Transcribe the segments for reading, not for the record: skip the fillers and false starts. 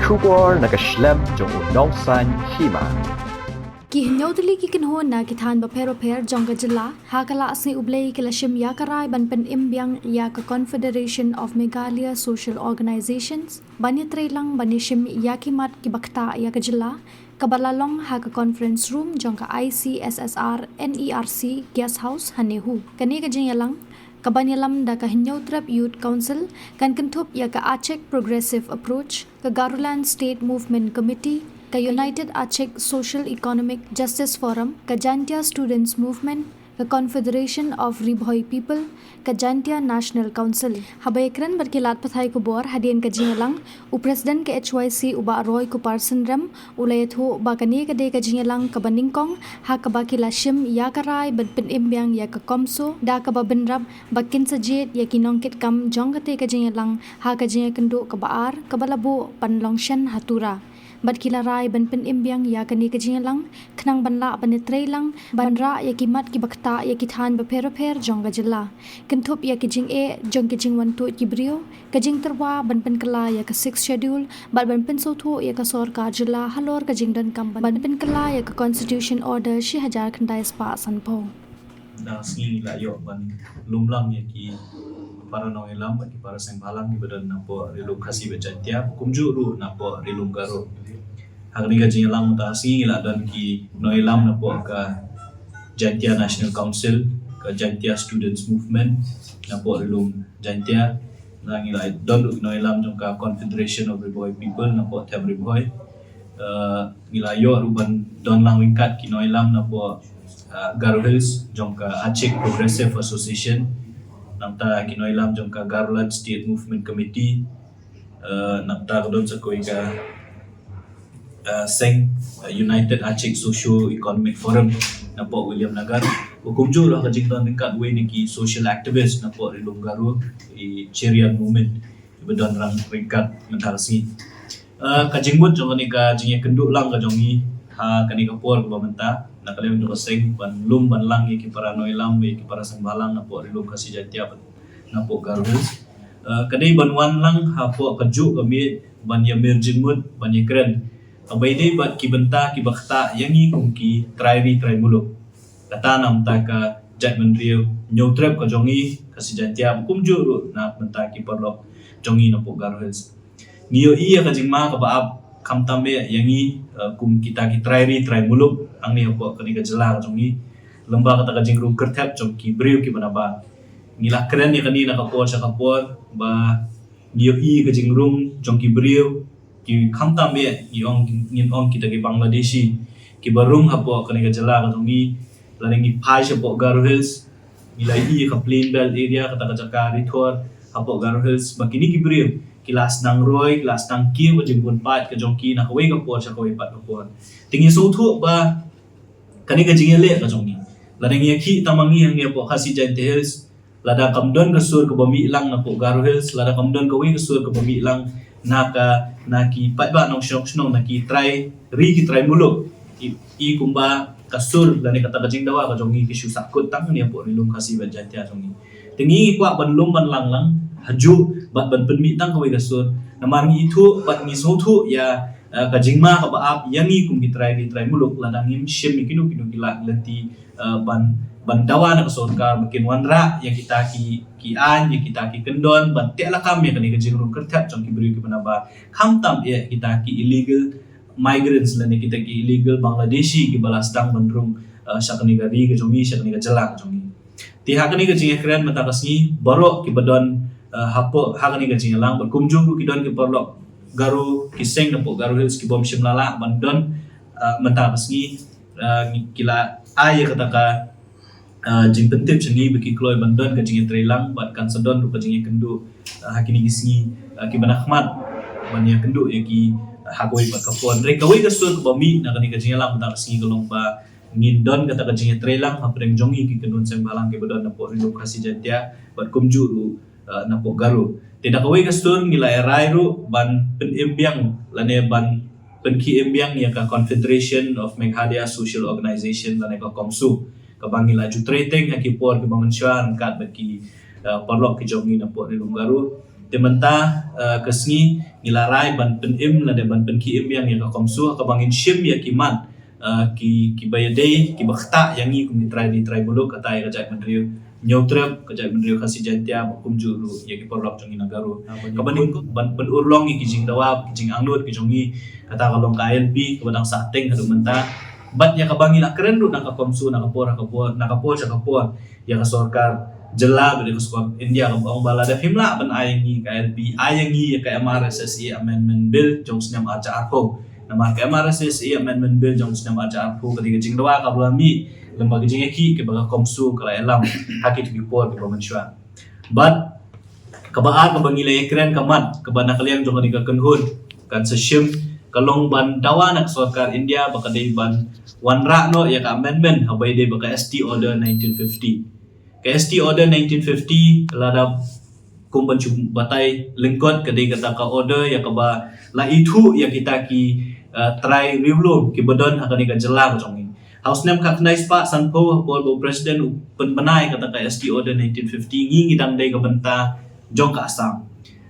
Shubor nakaslem jong unongsan hima. Ki hinyaudali ki kinhon na kithan bapero per jongga jila hakala asni ublei kilashim yakarai ban pen imbyang yaka Confederation of Meghalaya Social Organizations banya trailang banishim yakimat ki bakta yaka jila kabalalong haka conference room jongka ICSSR NERC guest house hanehu kani ka jinyalang kabanyalam da ka hinyautrap youth council kan kentup yaka Aceh Progressive Approach ka Garulan State Movement Committee ka United Aceh Social Economic Justice Forum, ka Jantia Students Movement, ka Confederation of Ribhoi People, ka Jantia National Council. Habayekran berkilat pathay ko bor hadian ka jingalang, u President ka HYC uba Roy ko Parson Rem, ulayat ho ba kani ka de ka jingalang ka baningkong, ha ka ba kilashim ya karay badpin imbyang ya ka komso, da ka ba benrab bakin sa jet ya kinongkit kam jong ka te ka jingalang, ha ka jingakendo ka baar, ka balabo panlongsyan hatura. Bad kilaray ban pen imbyang ya kani kajingalang knang banla banetray lang banra ya kimat ki bakta ya kithan bapero per jongga jilla kentup ya kijing e jong kijing wantu kibrio kajing terwa ban pen kala ya ka 6 schedule bad ban pen sotho ya ka sorkar jilla halor kajing dan kam ban pen kala ya ka constitution order shi hajar khandai spa sanpo da singi la yo ban lumlang ya ki para nongelam bagi para sengbalang di badan napo rilum kasih bejantia kumju ru napo rilum garo hagni gaji lang ta singi la dan ki noelam napo ka Jantia National Council ka Jantia Students Movement napo rilum jantia langi la don noelam jong ka Confederation of Ribhoi People napo tem Ribhoi ngilayo ruban don lang wingkat ki noelam napo Garo Hills jong ka Aceh Progressive Association namta kinoilam jong ka Garulan State Movement Committee namta kadon sa koi ka Seng United Aceh Socio Economic Forum napo William Nagar hukum jo lah kajing don tingkat we niki social activist napo rilum garu i Cherian movement ibadon rang ringkat mentarsi kajing bud jong ni ka jing kenduk lang ka jongi ha kani ka por ka bamenta nakalem do seng ban lum ban lang ki para noilam ki para sengbalang napo rilum kasih jantia napo garus kadai ban wan lang hapo kaju kami ban yamir jingmut ban yekren abai dei bat ki benta ki bakta yangi kumki try muluk kata nam ta ka judgment rio nyotrep ka jongi kasih jantia kumju ru na benta ki perlok jongi napo garus nio iya ka jingma ka baap kam tambe yangi kum kita ki try muluk ang ni ko kani ka jela jongi lemba kata ka jingru kertep jongki brio ki banaba ngila keren ya kani nakapor sa kapor ba nio i ka jingrum jongki brio ki khamtam be iong ngin ong kita ki Bangladeshi ki barum hapo kani ka jela ka jongi larengi phai sa po Garo Hills ngila i ka plain belt area kata ka jakari thor hapo Garo Hills bakini ki brio kilas nang roy kilas nang ki ko jingbun pat ka jongki na kawai ka por sa kawai pat ka por tingi so thu ba kani ka jingele ka jongi larengi ki tamangi ang ya po kasi Jantia Hills lada kamdon ke sur ke bami ilang na po Garo Hills lada kamdon ke wi ke sur ke bami ilang naki pat ba nong snong naki try muluk i kumba kasur dan kata kajing dawa ka jongi ki susak kut tang ni po rilum kasih ban jantia jongi tengi kwa ban lum ban lang haju bat ban penmi tang ka wi kasur namarngi itu bat ni so thu ya kajingma ka baap yangi kum ki try muluk lada ngim shim kinu kila leti ban dawa na kasonka makin wanra yang kita ki an yang kita ki kendon ban te lakam ya kani kajing rum kertat jong ki beri ki panaba khamtam ya kita ki illegal migrants lani kita ki illegal Bangladeshi ki balas tang bandrung sakani gari ke jongi sakani ka jelang jongi ti hakani ka jing keren mata kasni borok ki badon hapo hakani ka jing lang berkumjung ki don ki porlok Garo ki seng napo Garo Hills ki bom shimlala bandon mata kasni kila ay kata ka jing pentip jengi beki kloy bandon ka jing trelang bat kan sedon rupa jing kendu hakini gisni ki banahmat bania kendu ya ki hakoi bat kapon rek kawai ka sur ka bami na kani ka jing lang ta singi golong ba ngindon kata ka jing trelang hapreng jongi ki kendun sembalang ke badon na po rindu kasih jantia bat kumju ru na po Garo tidak kawai ka sur ngila erai ru ban pen imbyang lane ban penki imbyang ya ka Confederation of Meghalaya Social Organization lane ka komsu kabangila jutreteng aki por ke bangensyan kat baki perlok ke jongi na po rilum Garo Tementa kesngi nilarai ban pen im la de ban pen ki im yang ka komsu ka bangin shim ya kiman ki bayade ki bakta yang ni kum di try bulu kata ya kajak mendriu nyautrep kajak mendriu kasih jantia kum juru ya ki porlok jongi nagaru ka banin ban pen urlong ki jing dawab ki jing anglut ki jongi kata kalong KLB ka badang sateng hadu menta bat ya ka bangin akren du na ka komsu na ka por ya ka sorkar jela beri kesukaan India orang balada himla ban ayangi KLB ayangi ka MRSSE amendment bill jong senyam aja arpo nama ka MRSSE amendment bill jong senyam aja arpo ketika jing doa ka bulami lembaga jing eki ke baga komsu kala elam hakit bi por ke bamansyua but kabaa ka bangila ekren kamat ka bana kalian jong ketika kenhun kan seshim kalong ban dawanak sorkar India baka dei ban wanra no ya ka amendment habai dei baka ST order 1950 KST Order 1950 lada kumban batai lengkot kedai kata ka order ya kaba la itu ya kita ki try review ki badon hakani ka jela ka jongi House nem ka knais pa sanpo pol bo president penbenai kata KST Order 1950 ngi ngidang dai ka benta jong ka asam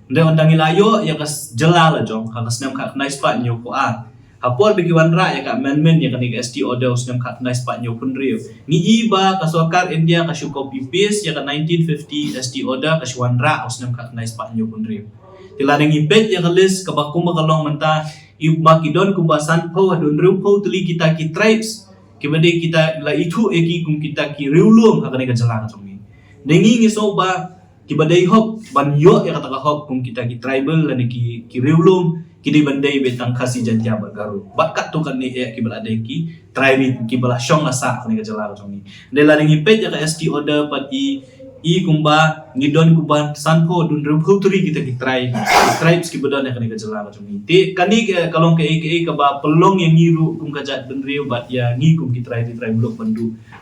ndai ondang ilayo ya ka jela la jong House nem ka knais pa nyo ko a Hapor bagi wanra ya ka amendment ya kani ST order usnam kat nice pak nyo pun rio. Ni iba ka sorkar India ka shu copy paste ya ka 1950 ST order ka shu wanra usnam kat nice pak nyo pun rio. Tila deng ipet ya ka list ka bakum ba kalong menta iba kidon kumbasan po adun rio po tuli kita ki tribes kibade kita la itu eki kum kita ki riulum ha kani ka jala ka songi. Dengi ngiso ba kibade hop ban yo ya kata ka hop kum kita ki tribal la ki riulum kini bandai betang kasih jantia bergaru bakat tu kan ni kibala deki try kibala syong asa kan ke jala ni dela ngi pet ya ka ST order pat i kumba ngidon kumba sanpo dun rubutri kita ki try kibada kan ke jala ni ti kani kalong ke ka ba pelong yang ngiru kum kajat benriu bat ya ngi kum ki try blok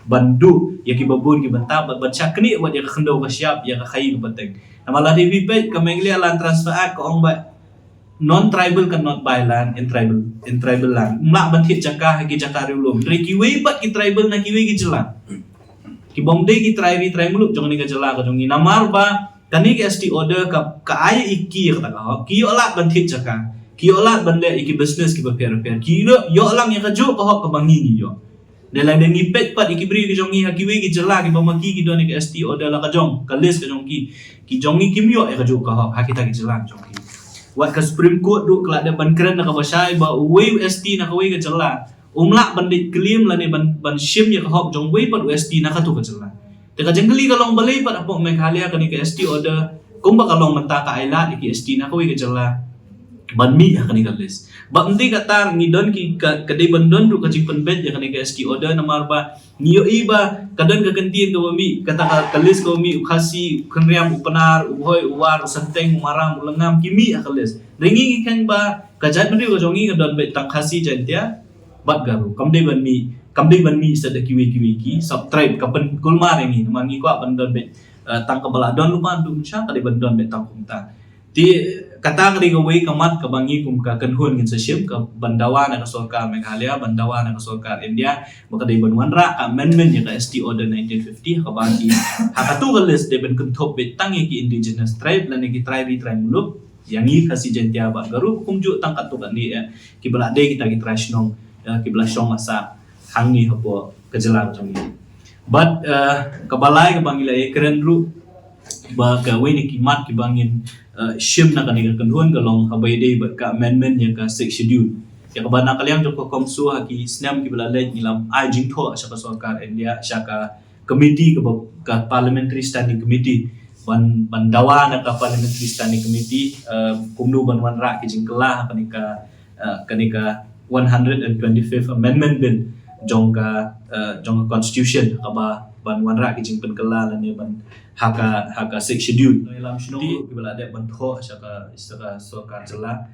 bandu ya ki babun ki banta bat chakni wat ya khendau ka siap ya ka khai bateng namala di pet ka mengli alan transfer ka ong ba non-tribal cannot buy land in tribal land. Mak bantit jaka hagi jaka riulum. Dari kiwe pat ki tribal na kiwe ki jela. Ki bomde ki tribal jong ni ka jela ka jong ni namar ba kani ki ST order ka ay iki kata ka. Ki yo la bantit jaka. Ki yo la bande iki business ki ba fair. Ki yo lang yang ka jo ka hok ka bangi ni yo. Dalam dengi pet pat iki bri ki jong ni ha kiwe ki jela ki ba maki ki don ki ST order la ka jong. Ka list ka jong ki jong ni kimyo ka jo ka hok ha kita ki jela jong ki. Wat ka Supreme Court du kelak ada ban keren nak basai ba we ST nak we ke jela umlak bandit claim la ni ban shim ya ka hok jong we pat ST nak tu ke jela te ka jengli kalong balai pat apok Meghalaya ka ni ke ST order kum ba kalong menta ka ailat ki ST nak we ke jela ban mi ya ka ni ka list ba endi kata ngidon ki kedai bandon du ka jing penbet ya ka ni ke ST order namar ba niyo iba kadon ka gantiin ka mi kata ka list ka mi khasi khenriam upanar uhoy uwar usanteng umaram ulengam kimi akalis ringi kan ba kajat mendri ko jongi kadon bet tang khasi jantia bat garu kamde ban mi sada kiwi ki subtribe kapen kulmar ini mangi ko bandon bet tang kabala don lupa dum sha kade bandon bet tang kumta ti kata kali gawai kamat kabangi kum ka kenhun ngin seshim ka bandawa na ka sorkar Meghalaya bandawa na ka sorkar India maka dai banwan ra ka amendment ya ka ST order 1950 ka bagi hakatu galis de ben kentop bet tangi ki indigenous tribe lan ki tribe muluk yangi kasi jentia ba garu kumju tangkat tu kan ni ki bala de kita ki trashnong ki bala shong asa hangi hapo kejelang jong ni but kabalai ka bangila ekren ru ba ka we ni kimat ki bangin shim na kaniga kanhun kalong habai dei bat ka amendment ya ka 6 schedule ya ka bana kaliang joko komsu haki snam ki belalai nilam ajing tho sa sorkar India sa ka committee ka parliamentary standing committee ban dawa na ka parliamentary standing committee kumnu ban wan ra ki jingkela kanika 125th amendment bill jongka constitution ka ba ban wan ra ki jing penkela lan ya ban haka 6 schedule dalam shno kibala ada bantho saka sorkar jela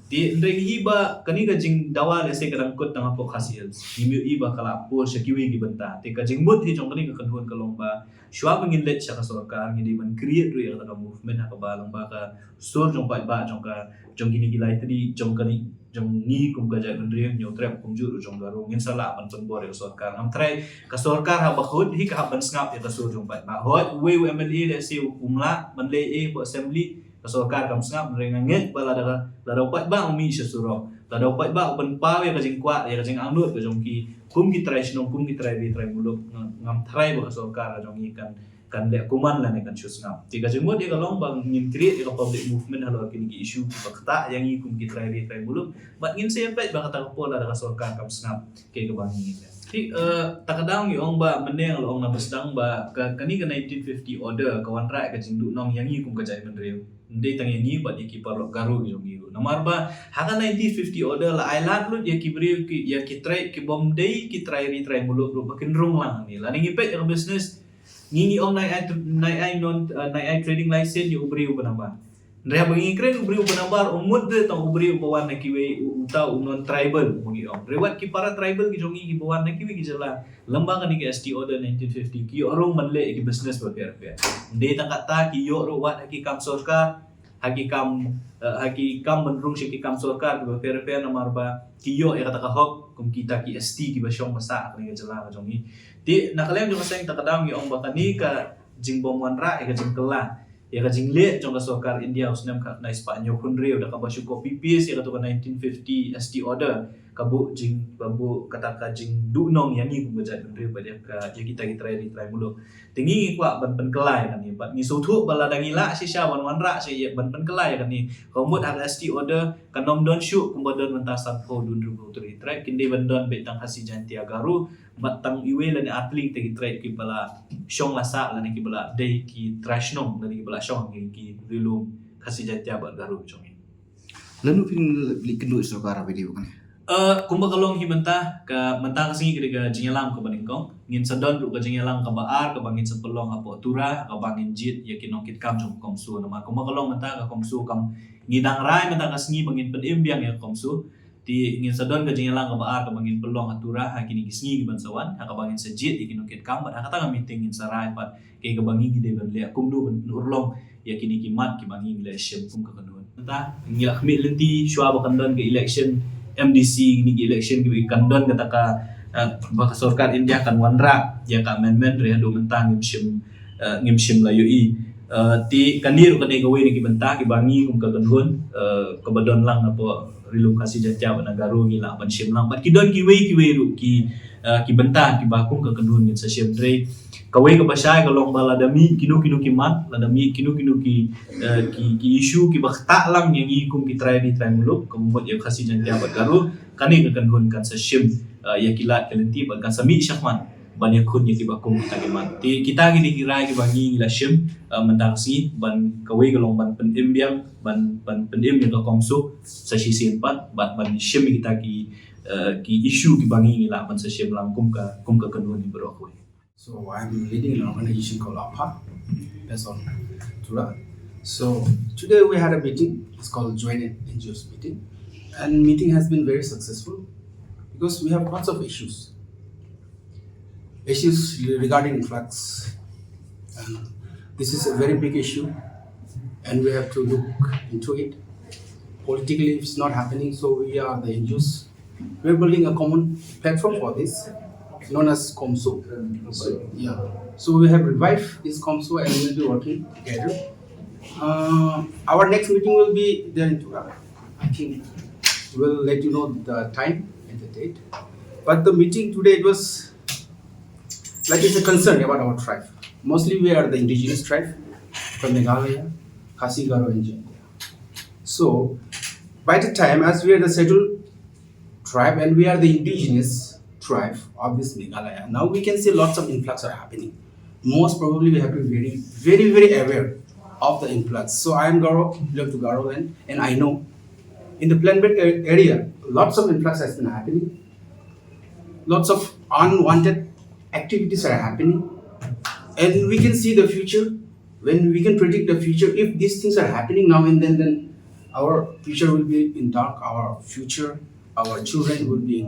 ti ndai iba kani ka jing dawa le se kadang kot tang apo khasil imi iba kala po shakiwi gi banta te ka jing mut hi jong kani ka kanhun kalong ba shwa mangin let saka sorkar ngi di ban create ru ya ka movement ha ka ba lang ba ka sur jong ba jong gini gilai tadi jong kani jong ni kum ka jai ndri nyo trap kum ju jong garu ngin sala ban pon bore sorkar am trai ka sorkar ha ba khod hi ka ban snap ya ka sur jong ba hot we MLA le se umla ban le e po assembly kasokar kam sngap renganget bala da upat ba umi syasuro da upat ba open paw ya kajing kwa ya kajing anut kajong ki kum ki trai snong kum ki trai bi trai muluk ngam trai ba kasokar kajong ikan kan le kuman la ne kan syusngap ti kajing mod ya kalong bang ngin create ya public movement halo kini ki issue bakta yang i kum ki trai bi trai muluk bat ngin sempet ba kata pola da kasokar kam sngap ke kebangi Ti takadang yung ba meneng lo na basdang ba kani ka 1950 order kawan rai ka jingdu nong yangi kum ka jai menreu ndai tang yangi ba di kipar lo garu jong giru namar ba haka 1950 order la island lut ya kibriu ki ya kitrai ki bom dei ki trai ri trai muluk ru bakin rong lang ni la ningi pet yang business ngingi ong nai ai trading license yu ubriu panamba Ndrea bangi kren ubri upanambar umud de tang ubri upawan na kiwe uta unon tribal mungi om. Rewat ki para tribal ki jongi ki bawan na kiwe ki jala lembang ni ki ST order 1950 ki orong manle ki business berpiar. Ndai tang kata ki yo ro wat ki kam sorka haki kam menrung ki kam sorka berpiar namar ba ki yo ya kata ka hok kum kita ki ST ki basyong masa ni ki jala jongi. Ti nakalem jo kaseng takadang ki om bakani ka jingbom wanra ka jingkela ya kajing le jong kasokar India usnam ka na Espanyol kunrio da kabasyu copy paste ya katu 1950 ST order kabu jing babu kata kajing dunong yang ni bujat kunrio pada ka ya kita try mulu tingi kwa ban kelai kan ni bat ni sutu bala dangila si sya wan ra si ban kelai kan ni komut hak ST order kanom don syu kumbodon mentasat ko dun ru try kinde bandon betang hasi jantia garu batang iwe lan atling te try ki bala syong lasa lan ki bala dei ki trashnong lan ki bala syong ki rilum hasi jantia ba garu chongi Lalu pin beli kenduk sokara video kan. Kumba kalong himenta ka menta kasingi kira jingelang ka baningkong ngin sadon ru ka jingelang ka baar ka bangin sa pelong apo tura ka bangin jit ya kinongkit kam jong komsu nama kumba kalong menta ka komsu kam ngidang rai menta kasingi bangin penimbiang ya komsu ti ngin sadon ka jingelang ka baar ka bangin pelong atura ha kini kisingi ki bansawan ha ka bangin sa jit ya kinongkit kam ba ha kata meeting ngin sa rai pat kay ka bangin gide ban le kumdu urlong ya kini kimat ki bangin election kum ka kanun menta ngilak mi lenti syua ba kandon ke election MDC ni election gibi kandon kata ka baka sorkar India kan wanra ya ka amendment re do mentang ngimshim la UI ti kanir ka gawe ni kibenta ki bangi kum ka kanhun kabadon lang na po relokasi jatya na garu ngila ban shim lang bat kidon kiwe ru ki benta ki bakum ka kanhun ngin sa shim dre kawe ka basay ka long bala dami kinu kimat la dami kinu ki issue ki bakta lang yang ikum ki try muluk kumot ya kasi jantya bat garu kani ka kanhun kan sa shim ya kilat kalenti bat kan sami syakman ban yakun ya ki bakum kita kimat ti kita gini kirai ki bangi la shim mendaksi ban kawe ka long ban penimbiang ban penimbiang ka komsu sa sisi 4 ban shim kita ki issue ki bangi la ban sa shim lang kum ka kanhun ni bro ko. So I'm leading an organization called APA, based on Tura. So today we had a meeting. It's called Joint NGOs meeting, and meeting has been very successful because we have lots of issues regarding influx, and this is a very big issue, and we have to look into it. Politically, it's not happening, so we are the NGOs. We're building a common platform for this, known as COMSO. So we have revived this COMSO and we will be working together. Our next meeting will be there in Tura. I think we'll let you know the time and the date. But the meeting today, it was like it's a concern about our tribe. Mostly we are the indigenous tribe from Meghalaya, Khasi, Garo and Jaintia. So by the time, as we are the settled tribe and we are the indigenous tribe of this Meghalaya, now we can see lots of influx are happening. Most probably we have to be very aware of the influx. So I am Garo, belong to Garo land, and I know in the Planbed area, lots of influx has been happening. Lots of unwanted activities are happening. And we can see the future. When we can predict the future, if these things are happening now and then our future will be in dark. Our future, our children will be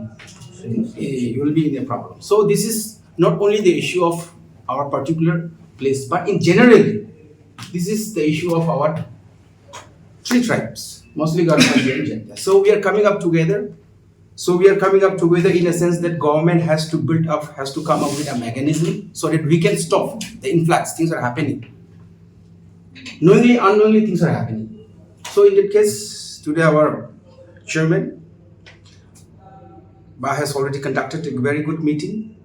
in a problem. So this is not only the issue of our particular place, but in general, this is the issue of our three tribes, mostly Garo and Jaintia. So we are coming up together. In a sense that government has to come up with a mechanism so that we can stop the influx. Things are happening. knowingly, unknowingly things are happening. So in that case, today our chairman has already conducted a very good meeting.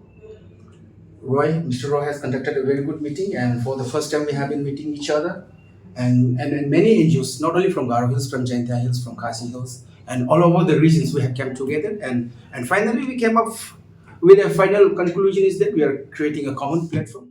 Mr. Roy has conducted a very good meeting, and for the first time we have been meeting each other, and many NGOs, not only from Garo Hills, from Jaintia Hills, from Khasi Hills, and all over the regions we have come together, and finally we came up with a final conclusion is that we are creating a common platform.